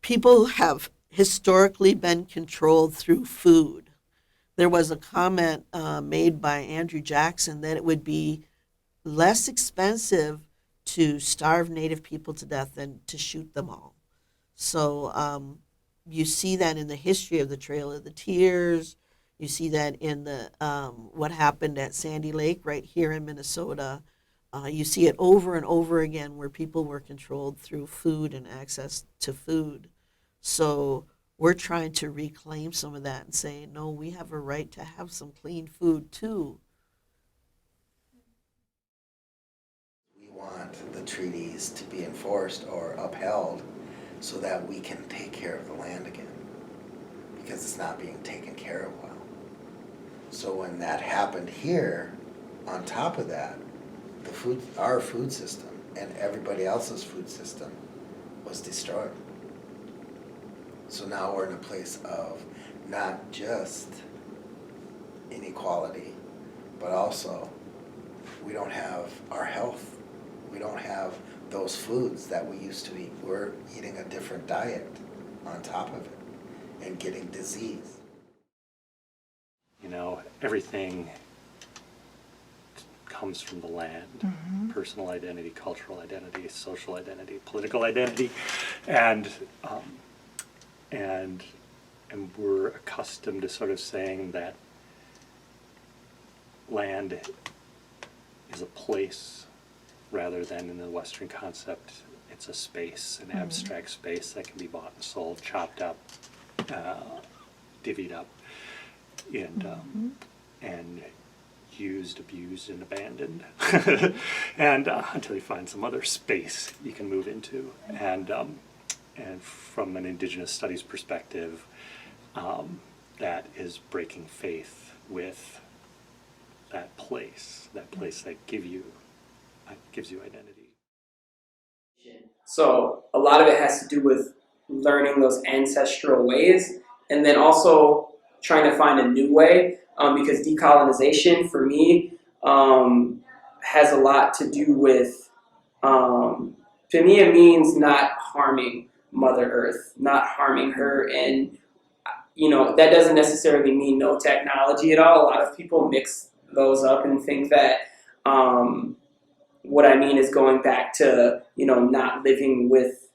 people have historically been controlled through food. There was a comment made by Andrew Jackson that it would be less expensive to starve Native people to death than to shoot them all. So you see that in the history of the Trail of the Tears. You see that in the what happened at Sandy Lake right here in Minnesota. You see it over and over again where people were controlled through food and access to food. So we're trying to reclaim some of that and say, no, we have a right to have some clean food too. We want the treaties to be enforced or upheld so that we can take care of the land again, because it's not being taken care of well. So when that happened here, on top of that, our food system and everybody else's food system was destroyed. So now we're in a place of not just inequality, but also we don't have our health. We don't have those foods that we used to eat. We're eating a different diet on top of it and getting disease. You know, everything comes from the land. Personal identity, cultural identity, social identity, political identity, and we're accustomed to sort of saying that land is a place rather than, in the Western concept, it's a space, an abstract space that can be bought and sold, chopped up, divvied up, and used, abused, and abandoned, and until you find some other space you can move into. And from an Indigenous studies perspective, that is breaking faith with that place that gives you identity. So a lot of it has to do with learning those ancestral ways, and then also trying to find a new way, because decolonization for me has a lot to do with, to me it means not harming Mother Earth, not harming her. And you know, that doesn't necessarily mean no technology at all. A lot of people mix those up and think that what I mean is going back to, you know, not living with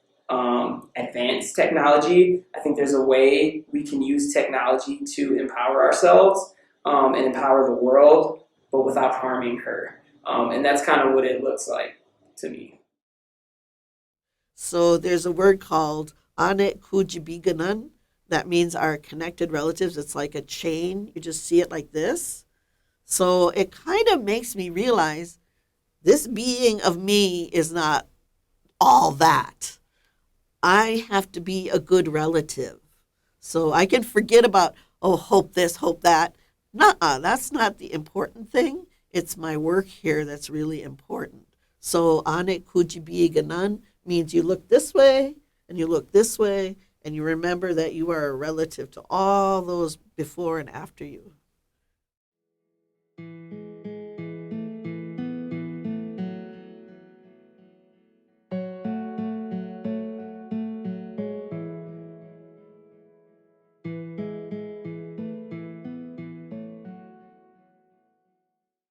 advanced technology. I think there's a way we can use technology to empower ourselves and empower the world, but without harming her. And that's kind of what it looks like to me. So there's a word called Ane Kujibiganan. That means our connected relatives. It's like a chain. You just see it like this. So it kind of makes me realize this being of me is not all that. I have to be a good relative. So I can forget about, oh, hope this, hope that. Nuh-uh, that's not the important thing. It's my work here that's really important. So Ane Kujibiganan means you look this way and you look this way and you remember that you are a relative to all those before and after you.